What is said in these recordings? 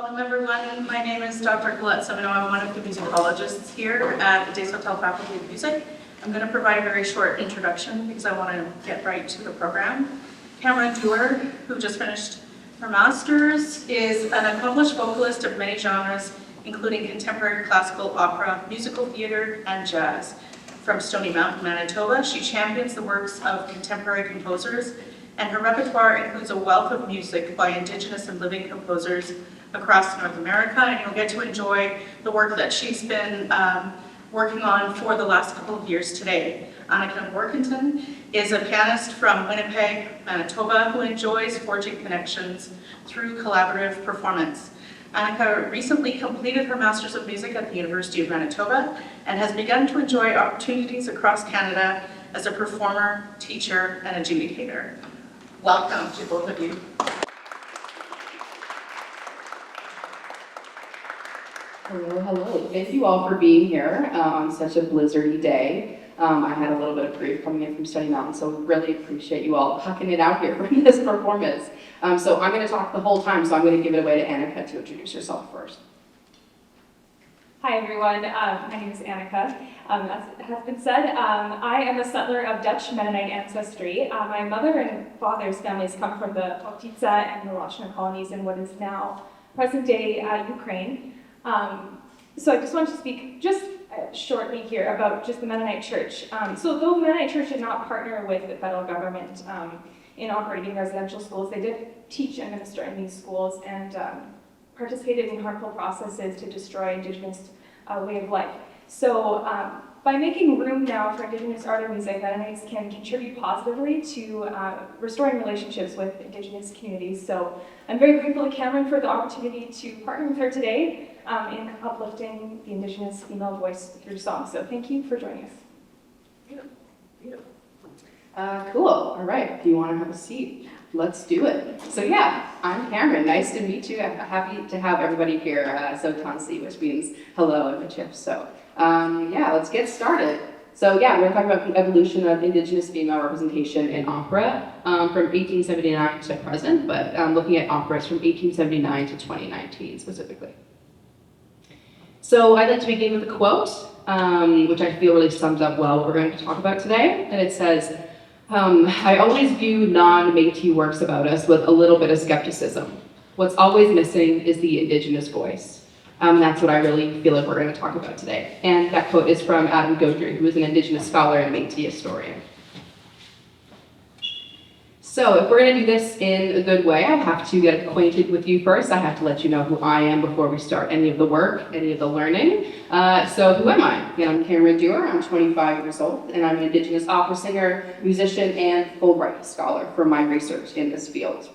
Welcome everyone. My name is Dr. Colette Semino. I'm one of the musicologists here at the Recital Faculty of Music. I'm going to provide a very short introduction because I want to get right to the program. Cameron Dewar, who just finished her master's, is an accomplished vocalist of many genres, including contemporary classical, opera, musical theater, and jazz. From Stony Mountain, Manitoba, she champions the works of contemporary composers, and her repertoire includes a wealth of music by Indigenous and living composers across North America, and you'll get to enjoy the work that she's been working on for the last couple of years today. Annika Workington is a pianist from Winnipeg, Manitoba, who enjoys forging connections through collaborative performance. Annika recently completed her Masters of Music at the University of Manitoba and has begun to enjoy opportunities across Canada as a performer, teacher, and adjudicator. Welcome to both of you. Hello. Thank you all for being here on such a blizzardy day. I had a little bit of grief coming in from Stony Mountain, so really appreciate you all hucking it out here for this performance. So I'm going to talk the whole time, so I'm going to give it away to Annika to introduce herself first. Hi everyone, my name is Annika. As has been said, I am a settler of Dutch Mennonite ancestry. My mother and father's families come from the Choctitsa and Miroshna colonies in what is now present-day Ukraine. So I just want to speak just shortly here about just the Mennonite Church. So though the Mennonite Church did not partner with the federal government in operating residential schools, they did teach and minister in these schools and participated in harmful processes to destroy Indigenous way of life. So by making room now for Indigenous art and music, Mennonites can contribute positively to restoring relationships with Indigenous communities. So I'm very grateful to Cameron for the opportunity to partner with her today in uplifting the Indigenous female voice through song. So thank you for joining us. Cool. All right. If you want to have a seat, let's do it. So yeah, I'm Cameron. Nice to meet you. I'm happy to have everybody here. So Tansi, which means hello in Michif. So yeah, let's get started. So yeah, we're going to talk about the evolution of Indigenous female representation in opera from 1879 to present, but looking at operas from 1879 to 2019 specifically. So I'd like to begin with a quote, which I feel really sums up well what we're going to talk about today. And it says, I always view non-Métis works about us with a little bit of skepticism. What's always missing is the Indigenous voice. That's what I really feel like we're going to talk about today. And that quote is from Adam Gaudry, who is an Indigenous scholar and Métis historian. So if we're going to do this in a good way, I have to get acquainted with you first. I have to let you know who I am before we start any of the work, any of the learning. So who am I? Again, I'm Cameron Dewar. I'm 25 years old, and I'm an Indigenous opera singer, musician, and Fulbright scholar for my research in this field.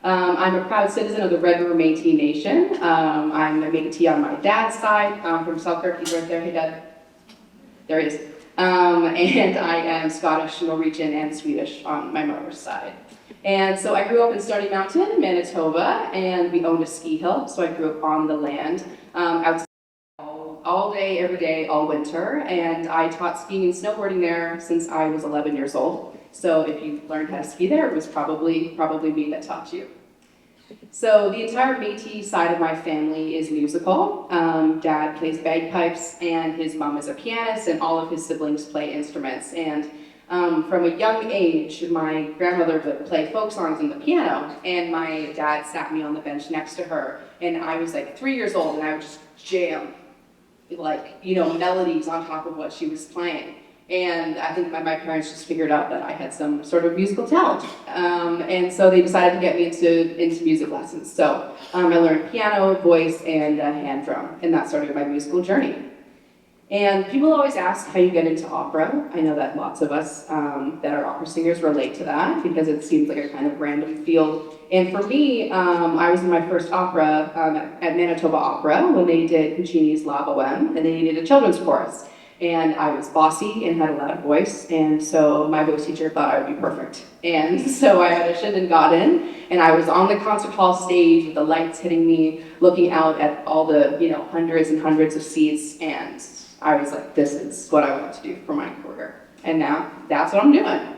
I'm a proud citizen of the Red River Métis Nation. I'm a Métis on my dad's side, from Selkirk. He's right there. Hey, Dad. There he is. And I am Scottish, Norwegian, and Swedish on my mother's side. And so I grew up in Stony Mountain, Manitoba, and we owned a ski hill, so I grew up on the land, outside all day, every day, all winter, and I taught skiing and snowboarding there since I was 11 years old. So if you learned how to ski there, it was probably me that taught you. So the entire Métis side of my family is musical. Dad plays bagpipes and his mom is a pianist and all of his siblings play instruments. And from a young age, my grandmother would play folk songs on the piano and my dad sat me on the bench next to her. And I was like 3 years old and I would just jam melodies on top of what she was playing. And I think my parents just figured out that I had some sort of musical talent. And so they decided to get me into music lessons. So I learned piano, voice, and hand drum, and that started my musical journey. And people always ask how you get into opera. I know that lots of us that are opera singers relate to that because it seems like a kind of random field. And for me, I was in my first opera at Manitoba Opera when they did Puccini's La Boheme, and they needed a children's chorus. And I was bossy and had a loud voice, and so my voice teacher thought I would be perfect. And so I auditioned and got in, and I was on the concert hall stage with the lights hitting me, looking out at all the hundreds and hundreds of seats, and I was like, this is what I want to do for my career. And now that's what I'm doing.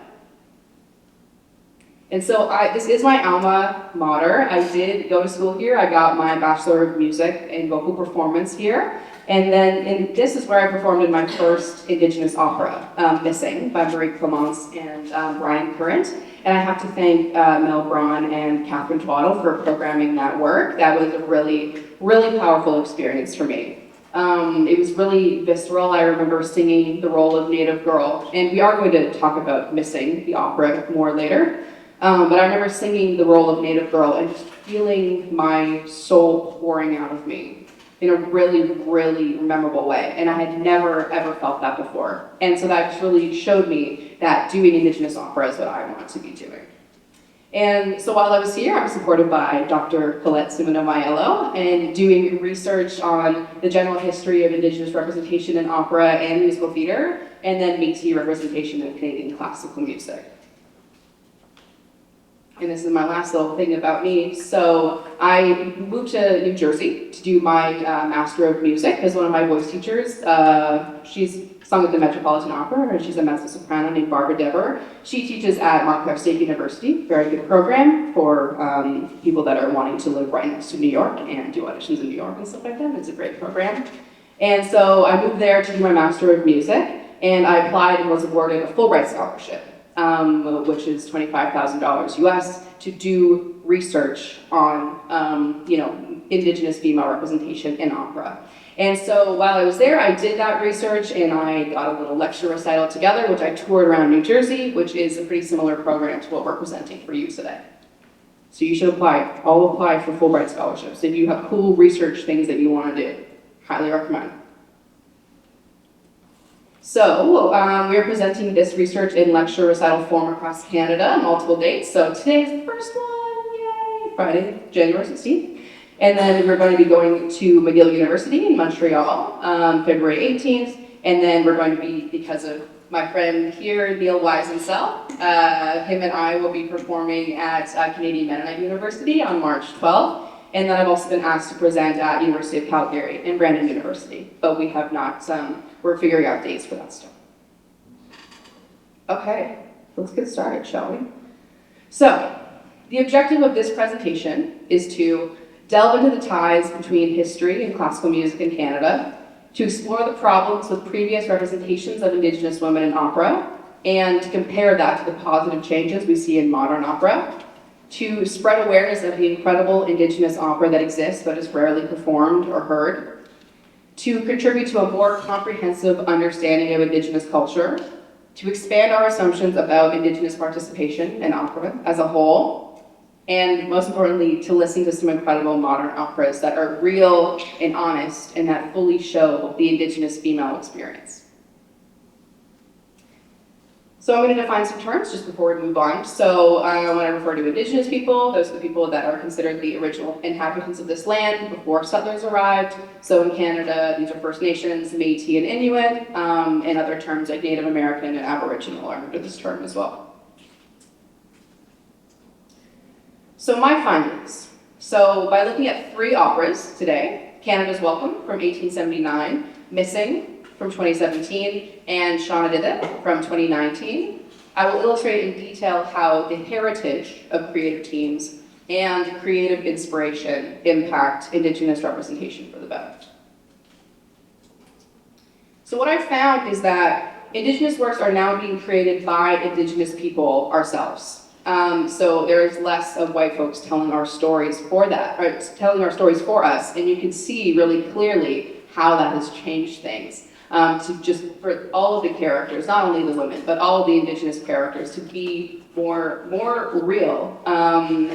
And so this is my alma mater. I did go to school here. I got my Bachelor of Music and Vocal Performance here. And then this is where I performed in my first Indigenous opera, Missing, by Marie Clemence and Brian Current. And I have to thank Mel Braun and Catherine Twaddle for programming that work. That was a really, really powerful experience for me. It was really visceral. I remember singing the role of Native Girl, and we are going to talk about Missing, the opera, more later. But I remember singing the role of Native Girl and just feeling my soul pouring out of me in a really, really memorable way. And I had never, ever felt that before. And so that just really showed me that doing Indigenous opera is what I want to be doing. And so while I was here, I was supported by Dr. Colette Simino-Maiello and doing research on the general history of Indigenous representation in opera and musical theater, and then Métis representation in Canadian classical music. And this is my last little thing about me. So I moved to New Jersey to do my Master of Music as one of my voice teachers. She's sung at the Metropolitan Opera, and she's a mezzo-soprano named Barbara Dever. She teaches at Montclair State University, very good program for people that are wanting to live right next to New York and do auditions in New York and stuff like that. It's a great program. And so I moved there to do my Master of Music, and I applied and was awarded a Fulbright scholarship. Which is $25,000 US, to do research on, Indigenous female representation in opera. And so while I was there, I did that research and I got a little lecture recital together, which I toured around New Jersey, which is a pretty similar program to what we're presenting for you today. So you should apply. All apply for Fulbright scholarships. If you have cool research things that you want to do, highly recommend. So we're presenting this research in lecture recital form across Canada, multiple dates. So today is the first one, yay, Friday, January 16th. And then we're going to be going to McGill University in Montreal, February 18th. And then we're going to be, because of my friend here, Neil Weisencell, him and I will be performing at Canadian Mennonite University on March 12th. And then I've also been asked to present at University of Calgary and Brandon University, but we have not, we're figuring out dates for that stuff. Okay, let's get started, shall we? So, the objective of this presentation is to delve into the ties between history and classical music in Canada, to explore the problems with previous representations of Indigenous women in opera, and to compare that to the positive changes we see in modern opera, to spread awareness of the incredible Indigenous opera that exists but is rarely performed or heard, to contribute to a more comprehensive understanding of Indigenous culture, to expand our assumptions about Indigenous participation in opera as a whole, and most importantly, to listen to some incredible modern operas that are real and honest and that fully show the Indigenous female experience. So I'm going to define some terms just before we move on. So when I refer to Indigenous people, those are the people that are considered the original inhabitants of this land before settlers arrived. So in Canada, these are First Nations, Métis and Inuit, and other terms like Native American and Aboriginal are under this term as well. So my findings. So by looking at 3 operas today, Canada's Welcome from 1879, Missing from 2017, and Shaunaditha from 2019, I will illustrate in detail how the heritage of creative teams and creative inspiration impact Indigenous representation for the better. So what I've found is that Indigenous works are now being created by Indigenous people ourselves. So there is less of white folks telling our stories for that, or telling our stories for us, and you can see really clearly how that has changed things. To just, for all of the characters, not only the women, but all of the Indigenous characters to be more real. And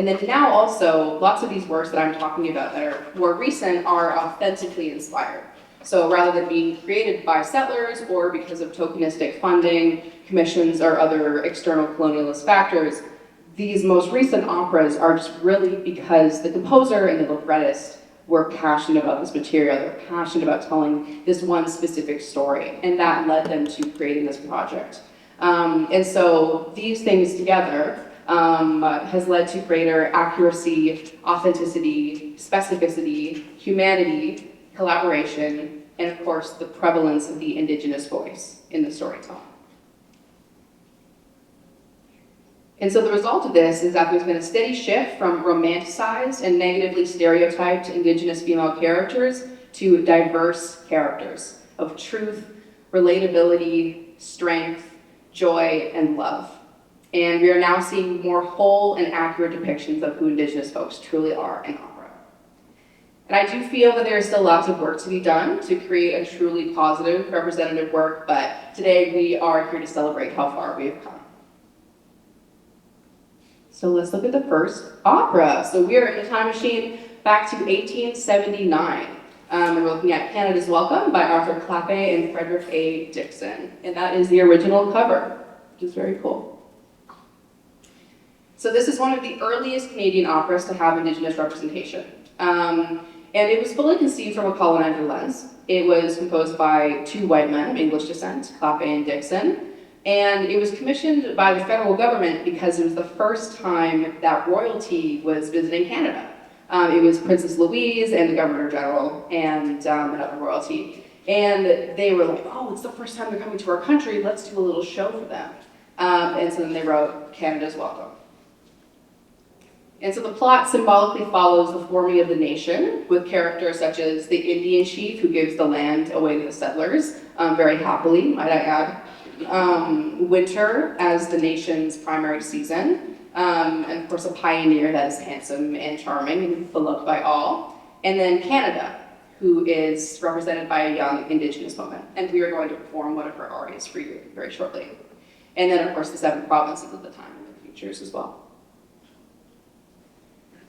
then now also, lots of these works that I'm talking about that are more recent are authentically inspired. So rather than being created by settlers or because of tokenistic funding, commissions, or other external colonialist factors, these most recent operas are just really because the composer and the librettist were passionate about this material. They're passionate about telling this one specific story, and that led them to creating this project. And so these things together has led to greater accuracy, authenticity, specificity, humanity, collaboration, and of course the prevalence of the Indigenous voice in the storytelling. And so the result of this is that there's been a steady shift from romanticized and negatively stereotyped Indigenous female characters to diverse characters of truth, relatability, strength, joy, and love. And we are now seeing more whole and accurate depictions of who Indigenous folks truly are in opera. And I do feel that there is still lots of work to be done to create a truly positive, representative work, but today we are here to celebrate how far we have come. So let's look at the first opera. So we are in the time machine back to 1879. And we're looking at Canada's Welcome by Arthur Clappe and Frederick A. Dixon. And that is the original cover, which is very cool. So this is one of the earliest Canadian operas to have Indigenous representation. And it was fully conceived from a colonizer lens. It was composed by two white men of English descent, Clappe and Dixon. And it was commissioned by the federal government because it was the first time that royalty was visiting Canada. It was Princess Louise and the Governor General and another royalty. And they were like, oh, it's the first time they're coming to our country, let's do a little show for them. And so then they wrote Canada's Welcome. And so the plot symbolically follows the forming of the nation with characters such as the Indian chief who gives the land away to the settlers, very happily, might I add. Winter as the nation's primary season, and of course a pioneer that is handsome and charming and beloved by all. And then Canada, who is represented by a young Indigenous woman. And we are going to perform one of her arias for you very shortly. And then of course the 7 provinces of the time and the features as well.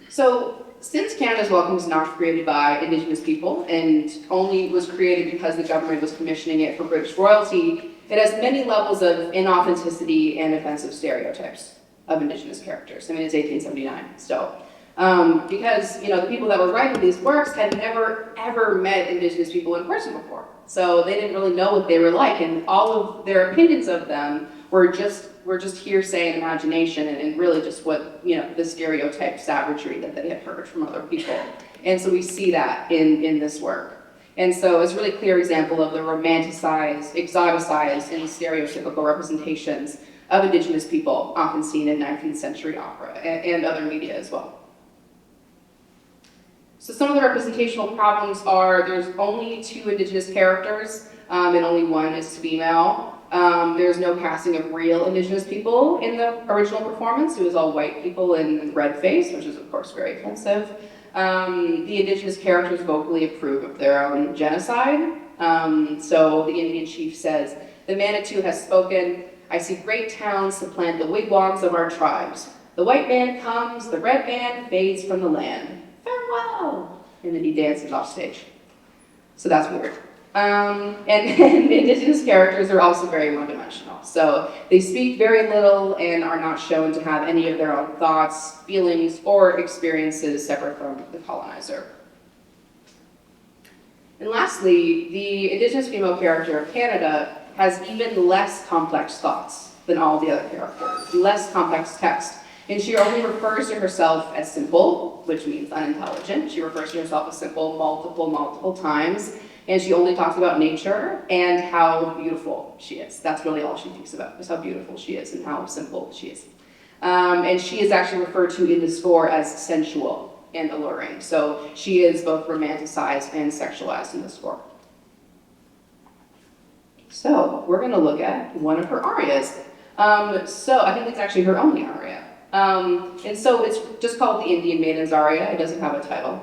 So, since Canada's Welcome was not created by Indigenous people and only was created because the government was commissioning it for British royalty, it has many levels of inauthenticity and offensive stereotypes of Indigenous characters. I mean, it's 1879 still. Because, the people that were writing these works had never, ever met Indigenous people in person before. So they didn't really know what they were like, and all of their opinions of them were just hearsay and imagination, and really just what, the stereotype savagery that they had heard from other people. And so we see that in this work. And so it's a really clear example of the romanticized, exoticized, and stereotypical representations of Indigenous people often seen in 19th century opera and other media as well. So some of the representational problems are there's only 2 Indigenous characters and only 1 is female. There's no casting of real Indigenous people in the original performance. It was all white people in red face, which is of course very offensive. The Indigenous characters vocally approve of their own genocide. So the Indian chief says, "The Manitou has spoken. I see great towns supplant the wigwams of our tribes. The white man comes, the red man fades from the land. Farewell!" And then he dances off stage. So that's weird. And Indigenous characters are also very one-dimensional. So they speak very little and are not shown to have any of their own thoughts, feelings, or experiences separate from the colonizer. And lastly, the Indigenous female character of Canada has even less complex thoughts than all the other characters, less complex text. And she only refers to herself as simple, which means unintelligent. She refers to herself as simple multiple times. And she only talks about nature and how beautiful she is. That's really all she thinks about, is how beautiful she is and how simple she is. And she is actually referred to in the score as sensual and alluring. So she is both romanticized and sexualized in the score. So we're going to look at one of her arias. So I think it's actually her only aria. And so it's just called the Indian Maiden's Aria. It doesn't have a title.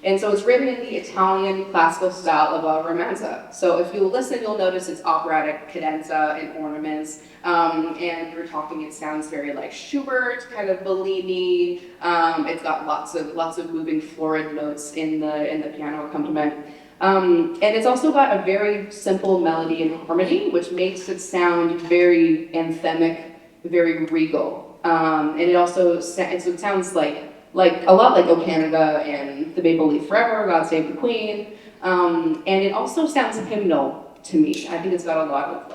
And so it's written in the Italian classical style of a romanza. So if you listen, you'll notice it's operatic cadenza and ornaments. And you're talking, it sounds very like Schubert, kind of Bellini. It's got lots of moving florid notes in the piano accompaniment. And it's also got a very simple melody and harmony, which makes it sound very anthemic, very regal. And it also sounds like a lot like O Canada and The Maple Leaf Forever, God Save the Queen. And it also sounds hymnal to me. I think it's got a lot of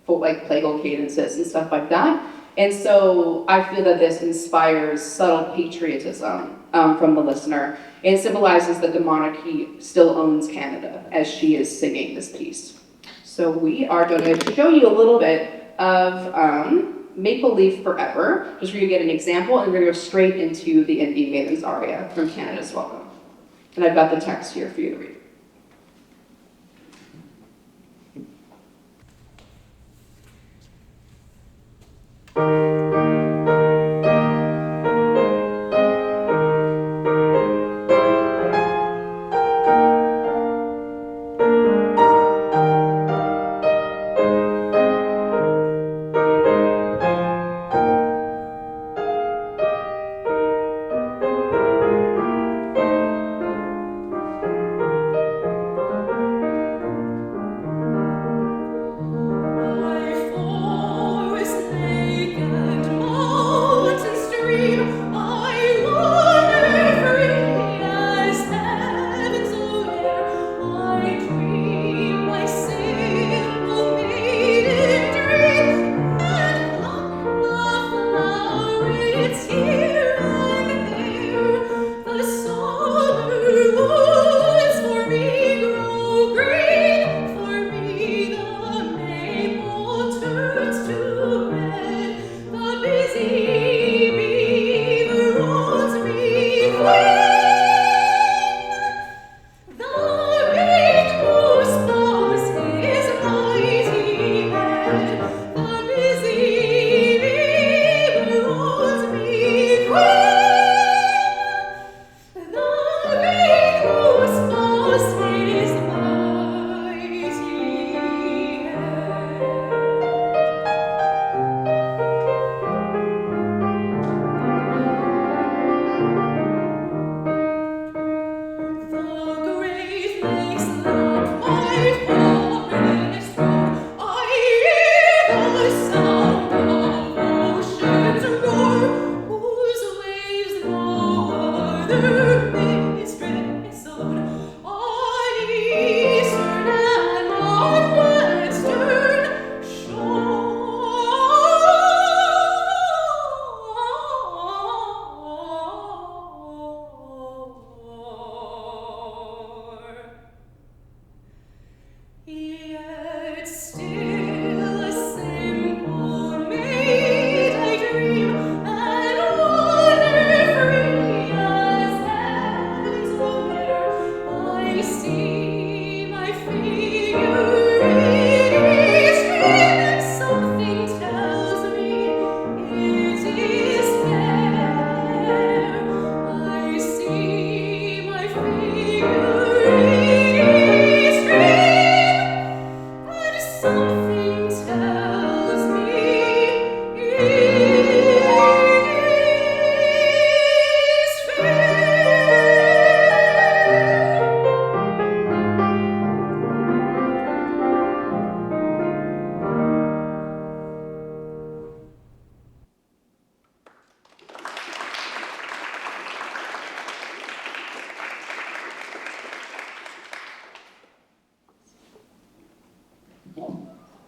plagal cadences and stuff like that. And so I feel that this inspires subtle patriotism from the listener and symbolizes that the monarchy still owns Canada as she is singing this piece. So we are going to show you a little bit of Maple Leaf Forever, just where you get an example, and we're going to go straight into the Indie Maidens aria from Canada's Welcome. And I've got the text here for you to read.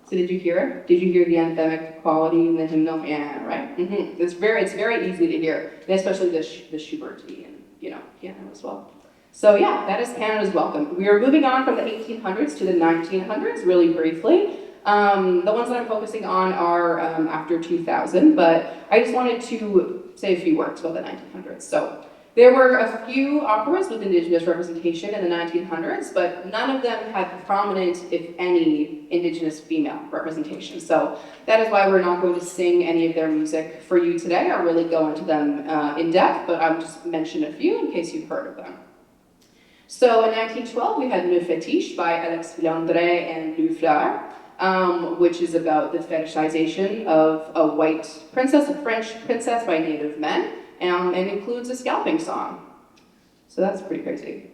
So did you hear it? Did you hear the anthemic quality in the hymnal? Yeah, right? Mm-hmm. It's very easy to hear, and especially the Schuberty and, piano as well. So yeah, that is Canada's Welcome. We are moving on from the 1800s to the 1900s really briefly. The ones that I'm focusing on are after 2000, but I just wanted to say a few words about the 1900s. So there were a few operas with Indigenous representation in the 1900s, but none of them had prominent, if any, Indigenous female representation. So that is why we're not going to sing any of their music for you today or really go into them in depth, but I'll just mention a few in case you've heard of them. So in 1912, we had Le Fétiche by Alex Villandré and Louis Fleur, which is about the fetishization of a white princess, a French princess by native men, and includes a scalping song. So that's pretty crazy.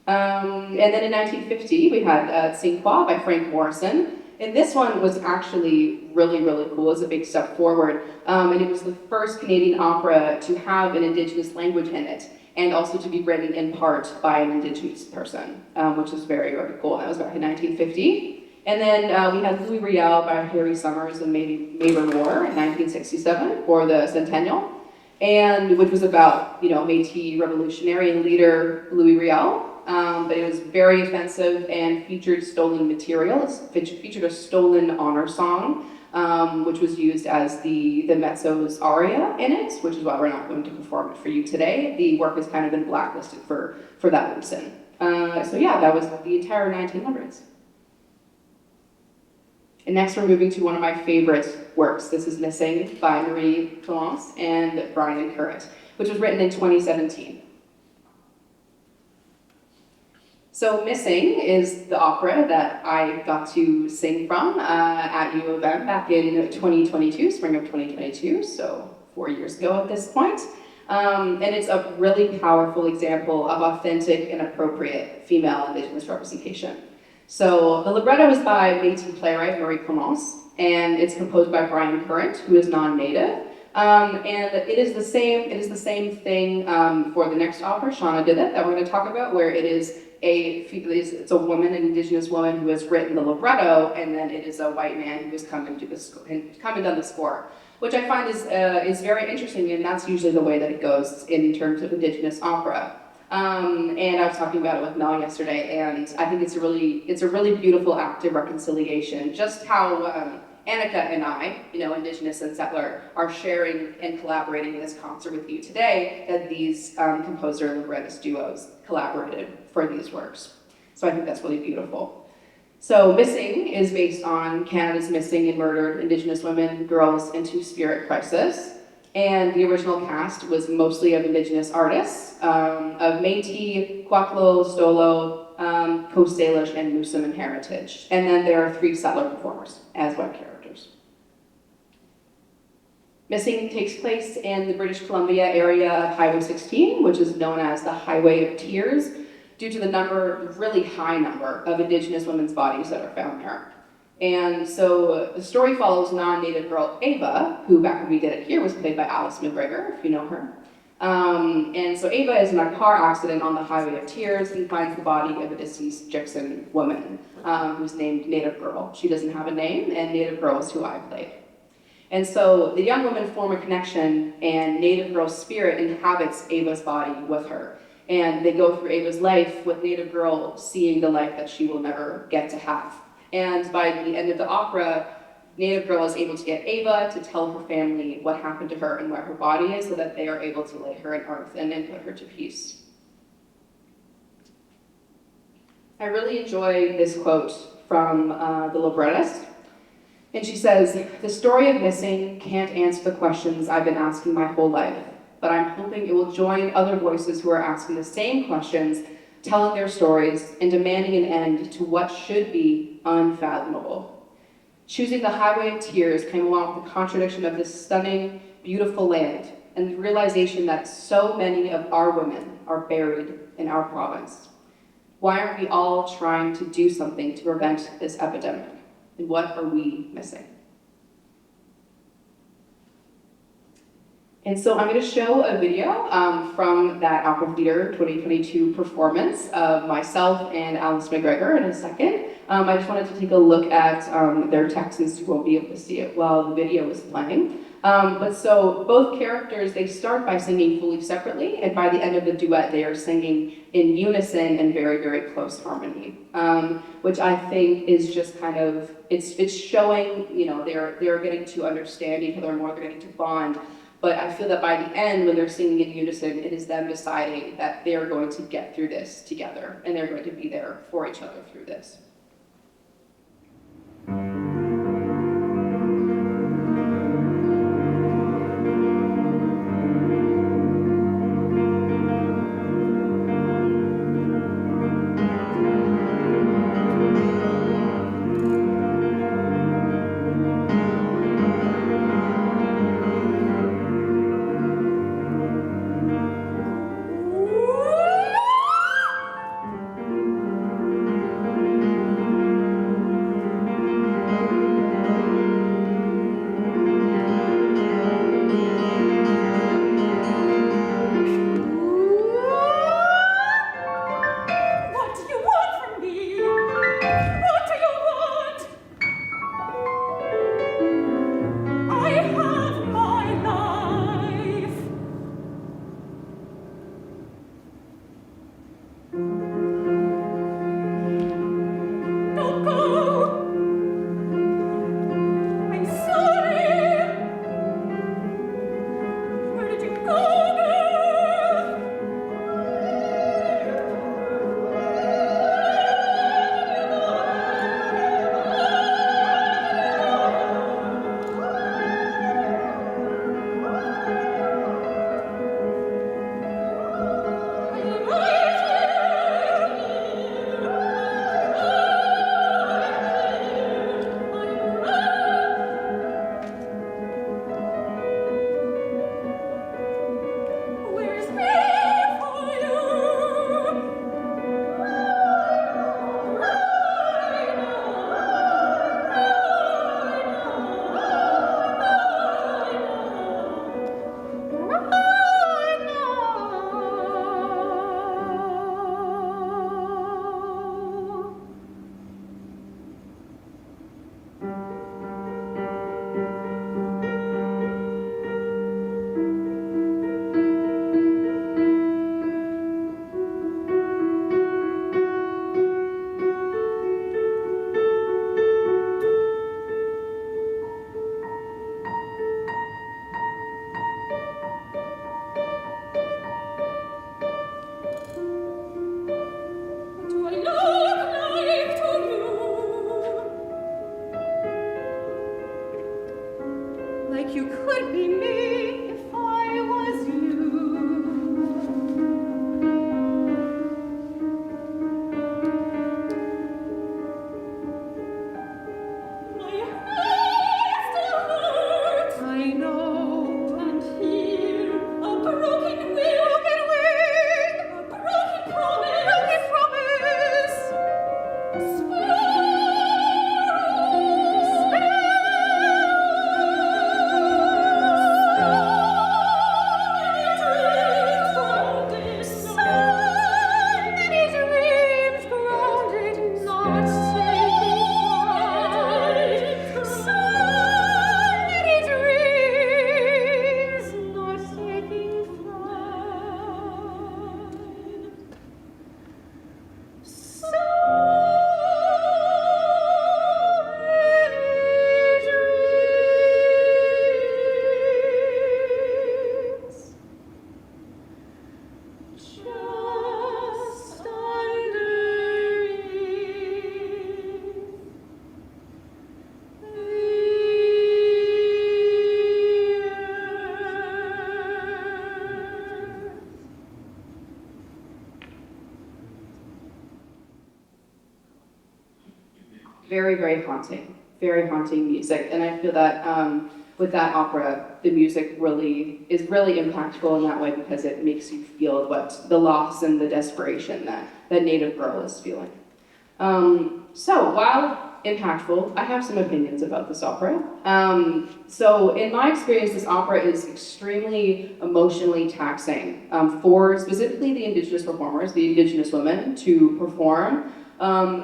And then in 1950, we had Sing Qua by Frank Morrison. And this one was actually really cool. It was a big step forward. And it was the first Canadian opera to have an Indigenous language in it, and also to be written in part by an Indigenous person, which is very cool. That was back in 1950. And then we had Louis Riel by Harry Summers and Mabel Moore in 1967 for the centennial, and which was about, Métis revolutionary and leader Louis Riel. But it was very offensive and featured stolen material. It featured a stolen honor song which was used as the mezzo's aria in it, which is why we're not going to perform it for you today. The work has kind of been blacklisted for that reason. So yeah, that was the entire 1900s. And next we're moving to one of my favorite works. This is Missing by Marie Clemence and Brian Currett, which was written in 2017. So Missing is the opera that I got to sing from at U of M back in 2022, spring of 2022, so 4 years ago at this point. And it's a really powerful example of authentic and appropriate female Indigenous representation. So the libretto is by Métis playwright Marie Clemence, and it's composed by Brian Current, who is non-native. And it is the same thing for the next opera, Shauna did it, that we're going to talk about, where it's a woman, an Indigenous woman, who has written the libretto, and then it is a white man who has come and done the score, which I find is very interesting, and that's usually the way that it goes in terms of Indigenous opera. And I was talking about it with Mel yesterday, and I think it's a really beautiful act of reconciliation. Just how Annika and I, Indigenous and settler, are sharing and collaborating in this concert with you today, that these composer and librettist duos collaborated for these works. So I think that's really beautiful. So Missing is based on Canada's missing and murdered Indigenous women, girls, and two-spirit crisis. And the original cast was mostly of Indigenous artists, of Métis, Kwaklo, Stolo, Coast Salish, and Moosomin heritage. And then there are 3 settler performers as web characters. Missing takes place in the British Columbia area of Highway 16, which is known as the Highway of Tears, due to the really high number of Indigenous women's bodies that are found there. And so the story follows non-native girl Ava, who back when we did it here was played by Alice McGregor, if you know her. And so Ava is in a car accident on the Highway of Tears and finds the body of a deceased Gypsum woman who's named Native Girl. She doesn't have a name, and Native Girl is who I played. And so the young women form a connection, and Native Girl's spirit inhabits Ava's body with her. And they go through Ava's life with Native Girl seeing the life that she will never get to have. And by the end of the opera, Native Girl is able to get Ava to tell her family what happened to her and where her body is, so that they are able to lay her in earth and then put her to peace. I really enjoy this quote from the librettist. And she says, "The story of Missing can't answer the questions I've been asking my whole life, but I'm hoping it will join other voices who are asking the same questions, telling their stories, and demanding an end to what should be unfathomable. Choosing the Highway of Tears came along with the contradiction of this stunning, beautiful land, and the realization that so many of our women are buried in our province. Why aren't we all trying to do something to prevent this epidemic? And what are we missing?" And so I'm going to show a video from that Opera Theater 2022 performance of myself and Alice McGregor in a second. I just wanted to take a look at their text, since you won't be able to see it while the video is playing. But so both characters, they start by singing fully separately, and by the end of the duet, they are singing in unison and very, very close harmony, which I think is just kind of, it's showing, they're getting to understand each other more, they're getting to bond. But I feel that by the end, when they're singing in unison, it is them deciding that they're going to get through this together, and they're going to be there for each other through this. very, very haunting music. And I feel that with that opera, the music is really impactful in that way because it makes you feel what the loss and the desperation that native girl is feeling. So while impactful, I have some opinions about this opera. So in my experience, this opera is extremely emotionally taxing for specifically the Indigenous performers, the Indigenous women, to perform.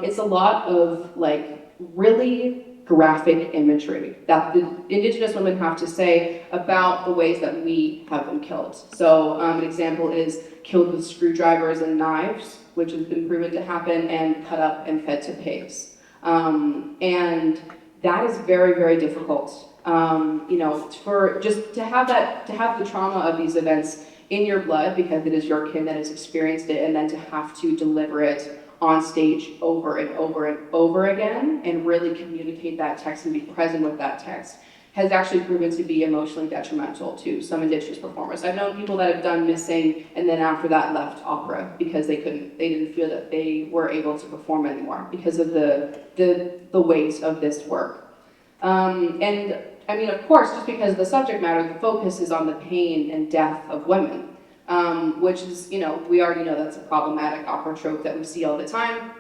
It's a lot of like really graphic imagery that the Indigenous women have to say about the ways that we have been killed. So an example is killed with screwdrivers and knives, which has been proven to happen, and cut up and fed to pigs. And that is very, very difficult. You know, for just to have the trauma of these events in your blood because it is your kin that has experienced it, and then to have to deliver it on stage over and over and over again and really communicate that text and be present with that text has actually proven to be emotionally detrimental to some Indigenous performers. I've known people that have done missing and then after that left opera because they didn't feel that they were able to perform anymore because of the weight of this work. And I mean, of course, just because of the subject matter, the focus is on the pain and death of women. Which is, you know, we already know that's a problematic opera trope that we see all the time.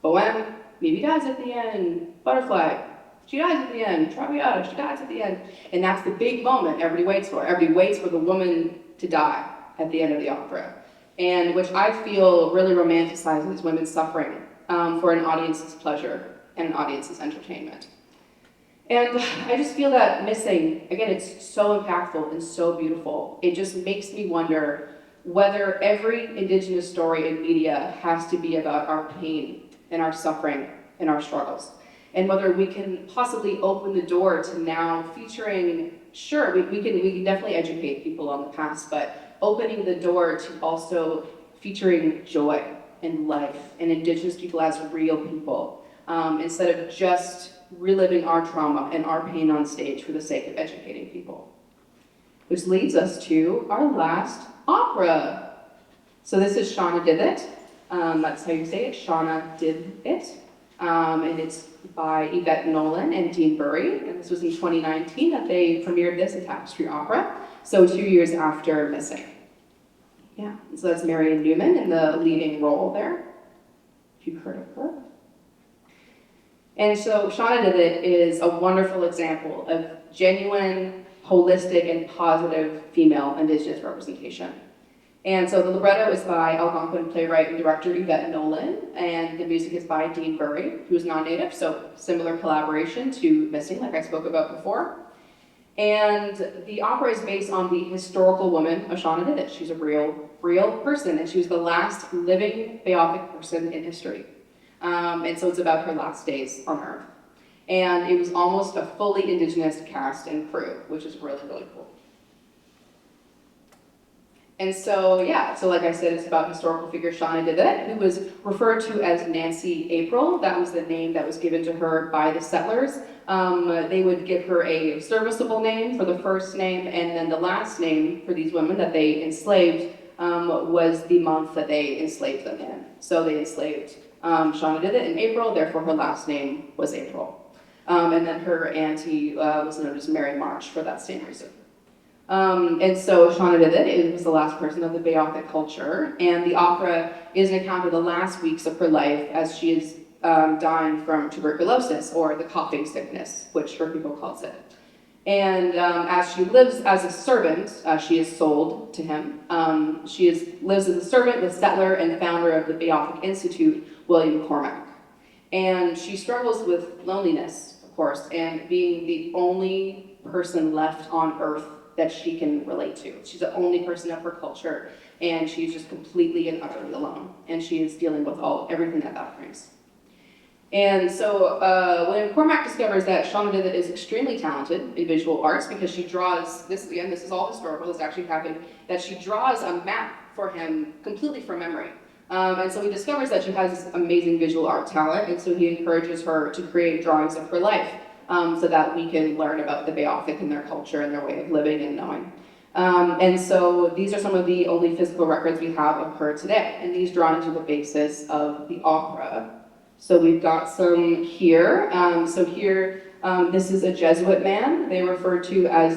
Bohème, maybe dies at the end. Butterfly, she dies at the end. Traviata, she dies at the end. And that's the big moment everybody waits for. Everybody waits for the woman to die at the end of the opera. And which I feel really romanticizes women's suffering for an audience's pleasure and an audience's entertainment. And I just feel that missing, again, it's so impactful and so beautiful. It just makes me wonder whether every Indigenous story in media has to be about our pain and our suffering and our struggles. And whether we can possibly open the door to now featuring, sure, we can definitely educate people on the past, but opening the door to also featuring joy and life and Indigenous people as real people, instead of just reliving our trauma and our pain on stage for the sake of educating people. Which leads us to our last opera. So this is Shauna Did It. That's how you say it, Shauna Did It. And it's by Yvette Nolan and Dean Bury. And this was in 2019 that they premiered this at Tapestry Opera. So 2 years after Missing. Yeah, and so that's Marion Newman in the leading role there. If you've heard of her. And so Shauna Did It is a wonderful example of genuine, holistic, and positive female Indigenous representation. And so the libretto is by Algonquin playwright and director Yvette Nolan, and the music is by Dean Bury, who is non-native, so similar collaboration to Missing, like I spoke about before. And the opera is based on the historical woman of Shauna Did It. She's a real person, and she was the last living Beothuk person in history. And so it's about her last days on Earth. And it was almost a fully Indigenous cast and crew, which is really, really cool. And so, yeah, so like I said, it's about historical figure Shauna Did It, who was referred to as Nancy April. That was the name that was given to her by the settlers. They would give her a serviceable name for the first name, and then the last name for these women that they enslaved was the month that they enslaved them in. So they enslaved Shauna Did It in April, therefore her last name was April. And then her auntie was known as Mary March for that same reason. And so Shauna Did It was the last person of the Beothuk culture, and the opera is an account of the last weeks of her life as she is dying from tuberculosis, or the coughing sickness, which her people calls it. And as she lives as a servant, she is sold to him. Lives as a servant with settler and founder of the Beothuk Institute, William Cormack. And she struggles with loneliness, of course, and being the only person left on Earth that she can relate to. She's the only person of her culture, and she's just completely and utterly alone. And she is dealing with everything that brings. And so William Cormack discovers that Shauna Did It is extremely talented in visual arts because she draws, this is all historical, this actually happened, that she draws a map for him completely from memory. And so he discovers that she has this amazing visual art talent, and so he encourages her to create drawings of her life so that we can learn about the Beothuk and their culture and their way of living and knowing. And so these are some of the only physical records we have of her today, and these drawings are the basis of the opera. So we've got some here. This is a Jesuit man. They refer to as,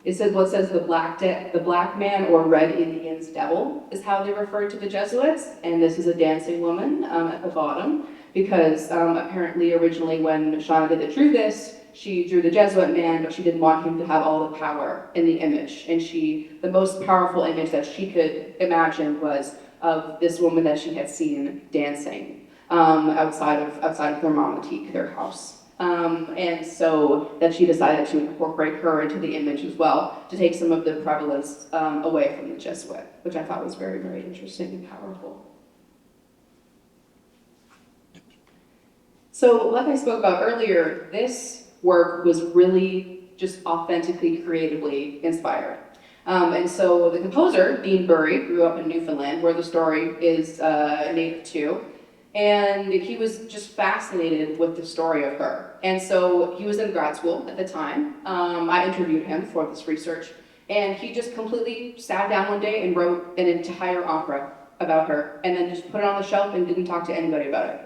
it says the black man or red Indian's devil is how they refer to the Jesuits. And this is a dancing woman at the bottom because apparently originally when Shauna drew this, she drew the Jesuit man, but she didn't want him to have all the power in the image. And the most powerful image that she could imagine was of this woman that she had seen dancing outside of their Mamatique, their house. And so that she decided to incorporate her into the image as well, to take some of the prevalence away from the Jesuit, which I thought was very, very interesting and powerful. So like I spoke about earlier, this work was really just authentically, creatively inspired. And so the composer, Dean Bury, grew up in Newfoundland, where the story is native to, and he was just fascinated with the story of her. And so he was in grad school at the time. I interviewed him for this research, and he just completely sat down one day and wrote an entire opera about her, and then just put it on the shelf and didn't talk to anybody about it.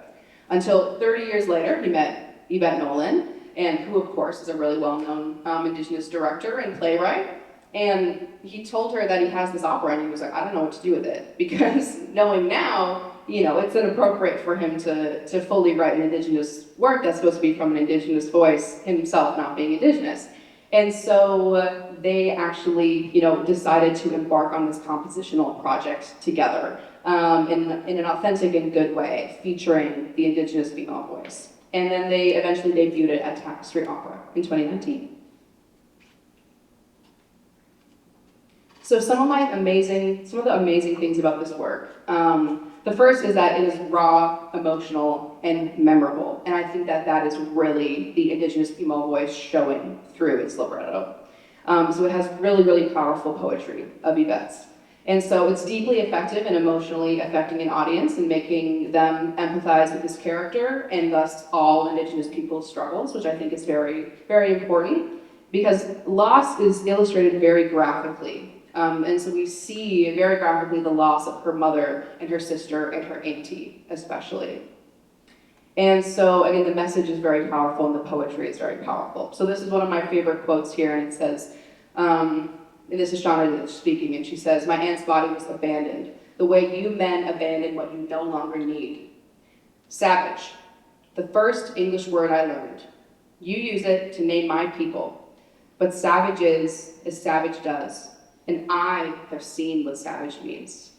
Until 30 years later, he met Yvette Nolan, and who, of course, is a really well-known Indigenous director and playwright. And he told her that he has this opera, and he was like, I don't know what to do with it. Because knowing now, it's inappropriate for him to fully write an Indigenous work that's supposed to be from an Indigenous voice, himself not being Indigenous. And so they actually, decided to embark on this compositional project together in an authentic and good way, featuring the Indigenous female voice. And then they eventually debuted it at Tapestry Opera in 2019. So some of the amazing things about this work. The first is that it is raw, emotional, and memorable. And I think that is really the Indigenous female voice showing through its libretto. So it has really, really powerful poetry of Yvette's. And so it's deeply effective and emotionally affecting an audience and making them empathize with this character and thus all Indigenous people's struggles, which I think is very, very important because loss is illustrated very graphically. And so we see very graphically the loss of her mother and her sister and her auntie, especially. And so, again, the message is very powerful and the poetry is very powerful. So this is one of my favorite quotes here, and it says, and this is Shauna speaking, and she says, my aunt's body was abandoned, the way you men abandon what you no longer need. Savage, the first English word I learned. You use it to name my people, but savage is as savage does. And I have seen what savage means.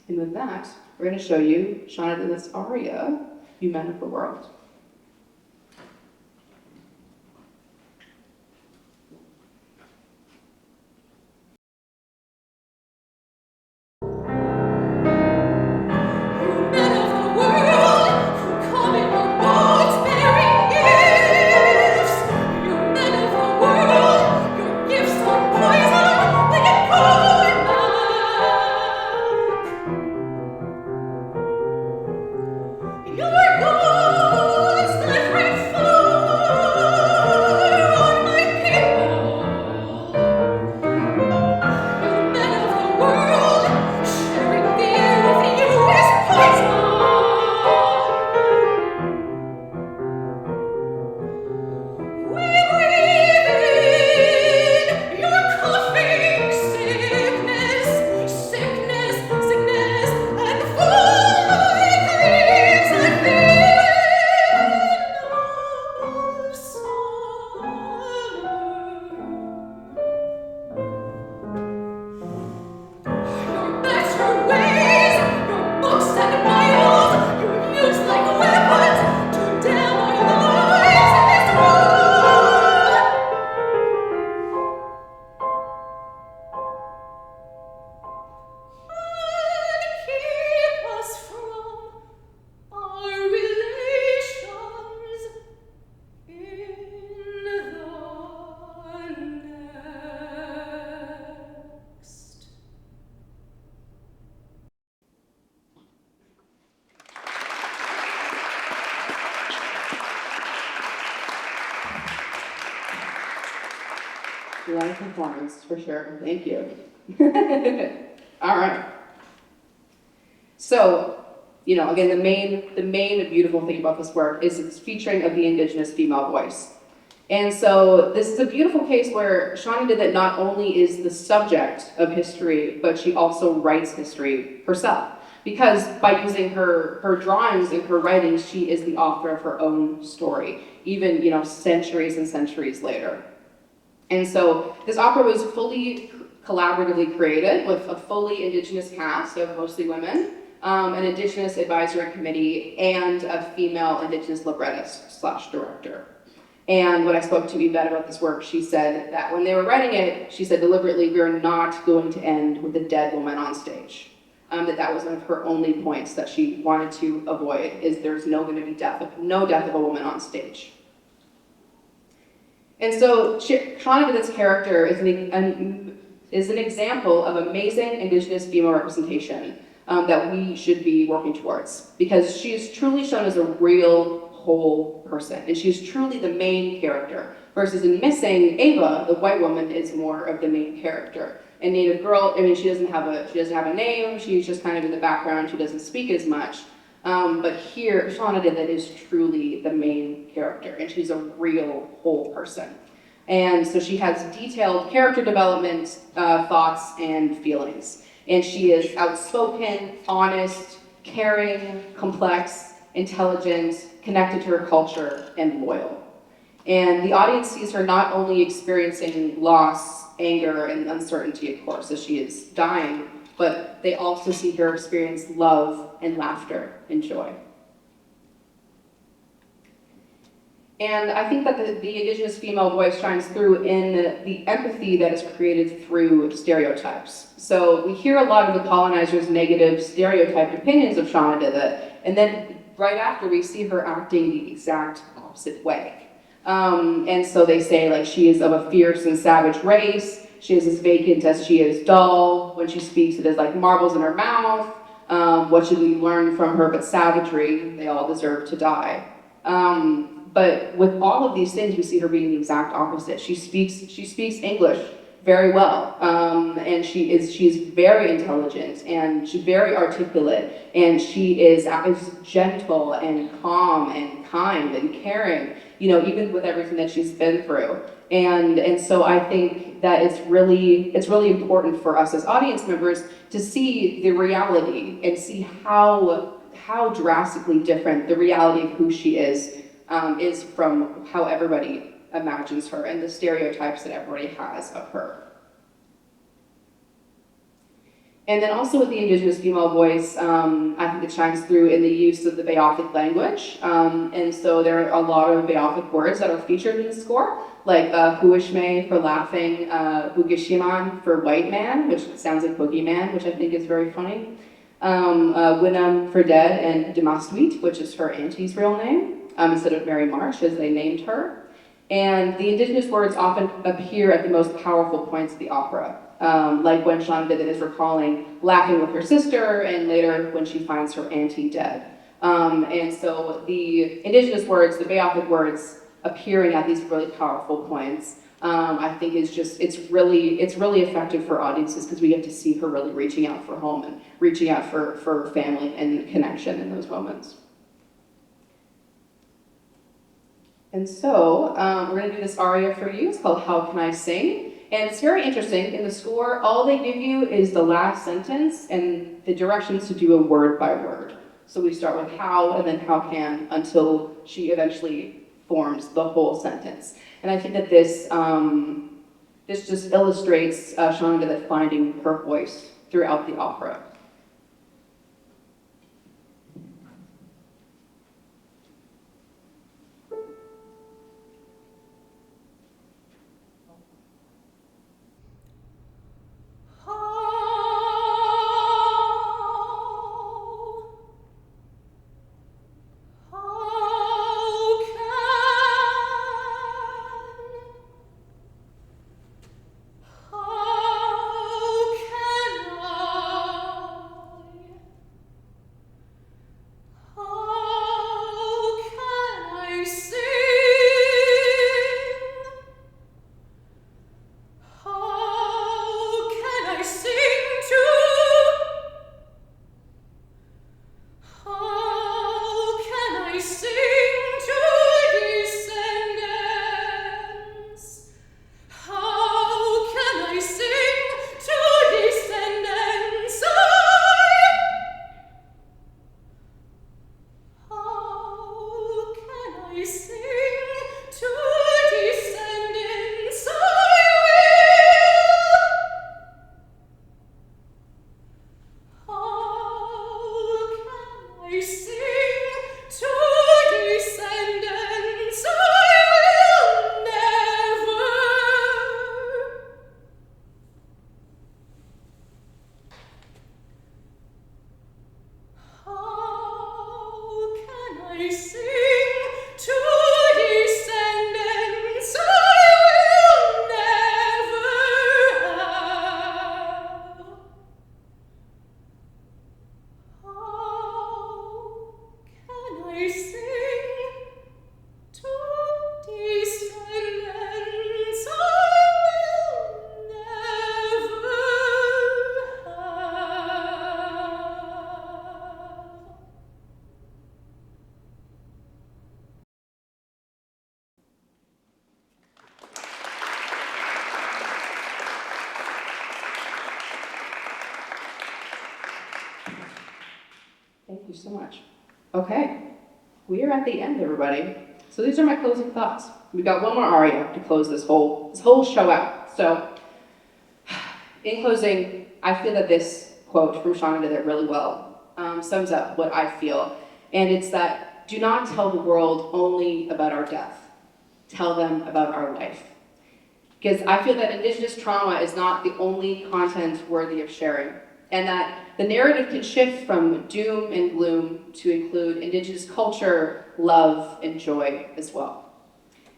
And with that, we're going to show you Shauna Dennis' aria, You Men of the World. A lot of performance, for sure. Thank you. All right. So, again, the main beautiful thing about this work is its featuring of the Indigenous female voice. And so this is a beautiful case where Shauna did that not only is the subject of history, but she also writes history herself. Because by using her drawings and her writings, she is the author of her own story, even, centuries and centuries later. And so this opera was fully collaboratively created with a fully Indigenous cast of mostly women, an Indigenous advisory committee, and a female Indigenous librettist/director. And when I spoke to Yvette about this work, she said that when they were writing it, she said deliberately, we're not going to end with a dead woman on stage. That was one of her only points that she wanted to avoid, is there's no death of a woman on stage. And so Shauna Videt's character is an example of amazing Indigenous female representation that we should be working towards, because she is truly shown as a real whole person, and she's truly the main character, versus in Missing, Ava, the white woman, is more of the main character. And Native Girl, she doesn't have a name, she's just kind of in the background, she doesn't speak as much. But here, Shauna Videt is truly the main character, and she's a real whole person. And so she has detailed character development, thoughts, and feelings. And she is outspoken, honest, caring, complex, intelligent, connected to her culture, and loyal. And the audience sees her not only experiencing loss, anger, and uncertainty, of course, as she is dying, but they also see her experience love and laughter and joy. And I think that the Indigenous female voice shines through in the empathy that is created through stereotypes. So we hear a lot of the colonizers' negative stereotyped opinions of Shauna Videt, and then right after we see her acting the exact opposite way. And so they say, like, she is of a fierce and savage race, she is as vacant as she is dull, when she speaks it is like marbles in her mouth, what should we learn from her but savagery, they all deserve to die. But with all of these things, we see her being the exact opposite. She speaks English very well, and she's very intelligent, and she's very articulate, and she is gentle and calm and kind and caring, even with everything that she's been through. And so I think that it's really important for us as audience members to see the reality and see how drastically different the reality of who she is from how everybody imagines her and the stereotypes that everybody has of her. And then also with the Indigenous female voice, I think it shines through in the use of the Beothuk language. And so there are a lot of Beothuk words that are featured in the score, like Huishme for laughing, Bugishiman for white man, which sounds like boogeyman, which I think is very funny. Winam for dead, and Demastweet, which is her auntie's real name, instead of Mary Marsh, as they named her. And the Indigenous words often appear at the most powerful points of the opera, like when Shauna Videt is recalling laughing with her sister, and later when she finds her auntie dead. And so the Indigenous words, the Beothuk words, appearing at these really powerful points, I think it's really effective for audiences, because we get to see her really reaching out for home and reaching out for family and connection in those moments. And so we're going to do this aria for you. It's called How Can I Sing? And it's very interesting. In the score, all they give you is the last sentence and the directions to do it word by word. So we start with how and then how can until she eventually forms the whole sentence. And I think that this just illustrates Shauna Videt finding her voice throughout the opera. How can I Thank you so much. Okay, we are at the end, everybody. So these are my closing thoughts. We've got one more aria to close this whole show out. So, in closing, I feel that this quote from Shauna did it really well. Sums up what I feel, and it's that do not tell the world only about our death. Tell them about our life. Because I feel that Indigenous trauma is not the only content worthy of sharing, and that the narrative can shift from doom and gloom to include Indigenous culture, love, and joy as well.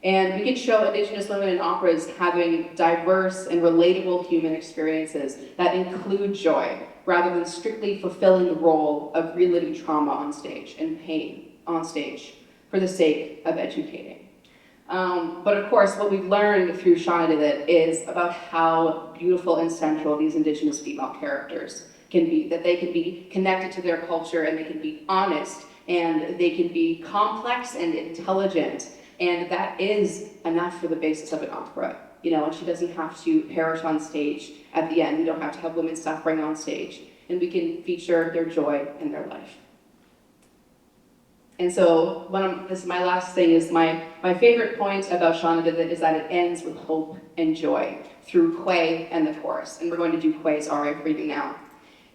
And we can show Indigenous women in operas having diverse and relatable human experiences that include joy, rather than strictly fulfilling the role of reliving trauma on stage and pain on stage for the sake of educating. But of course, what we've learned through Shauna Did It is about how beautiful and central these Indigenous female characters can be, that they can be connected to their culture and they can be honest and they can be complex and intelligent, and that is enough for the basis of an opera. You know, and she doesn't have to perish on stage at the end. We don't have to have women suffering on stage, and we can feature their joy and their life. And so, this is my last thing, is my favorite point about Shauna Did It is that it ends with hope and joy through Quay and the chorus. And we're going to do Quay's aria for you now.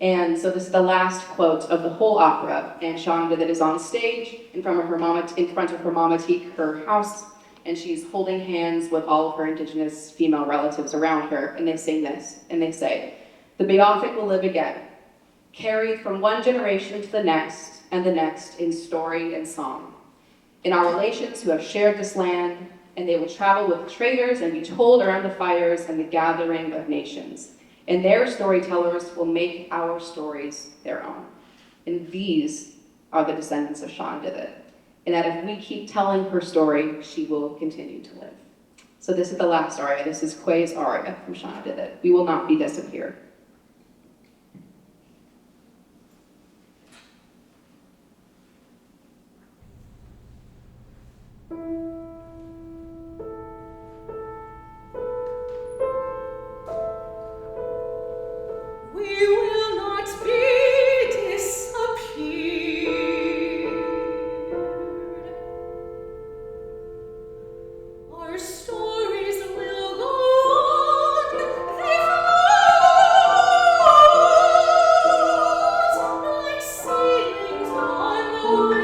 And so this is the last quote of the whole opera, and Shauna Did It is on stage in front of her mamatique, her house, and she's holding hands with all of her Indigenous female relatives around her, and they sing this, and they say, "The Beothuk will live again, carried from one generation to the next and the next in story and song. In our relations who have shared this land, and they will travel with traders and be told around the fires and the gathering of nations. And their storytellers will make our stories their own." And these are the descendants of Shauna Did It. And that if we keep telling her story, she will continue to live. So this is the last aria. This is Quay's aria from Shauna Did It. We will not be disappeared. Oh,